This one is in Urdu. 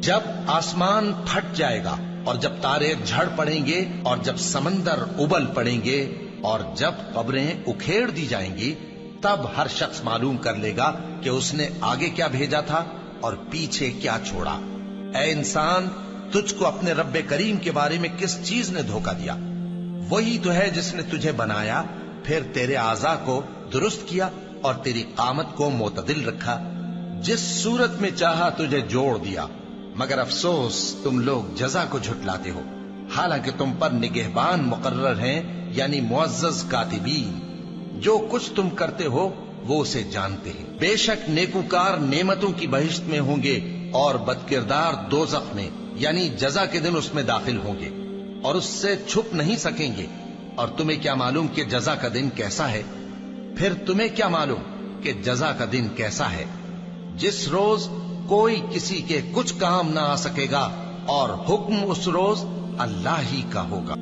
جب آسمان پھٹ جائے گا اور جب تارے جھڑ پڑیں گے اور جب سمندر ابل پڑیں گے اور جب قبریں اکھیڑ دی جائیں گی، تب ہر شخص معلوم کر لے گا کہ اس نے آگے کیا بھیجا تھا اور پیچھے کیا چھوڑا۔ اے انسان، تجھ کو اپنے رب کریم کے بارے میں کس چیز نے دھوکہ دیا؟ وہی تو ہے جس نے تجھے بنایا، پھر تیرے اعضاء کو درست کیا اور تیری قامت کو معتدل رکھا، جس صورت میں چاہا تجھے جوڑ دیا۔ مگر افسوس تم لوگ جزا کو جھٹلاتے ہو، حالانکہ تم پر نگہبان مقرر ہیں، یعنی معزز کاتبین۔ جو کچھ تم کرتے ہو وہ اسے جانتے ہیں۔ بے شک نیکوکار نعمتوں کی بہشت میں ہوں گے اور بدکردار دوزخ میں، یعنی جزا کے دن اس میں داخل ہوں گے اور اس سے چھپ نہیں سکیں گے۔ اور تمہیں کیا معلوم کہ جزا کا دن کیسا ہے؟ پھر تمہیں کیا معلوم کہ جزا کا دن کیسا ہے؟ جس روز کوئی کسی کے کچھ کام نہ آ سکے گا اور حکم اس روز اللہ ہی کا ہوگا۔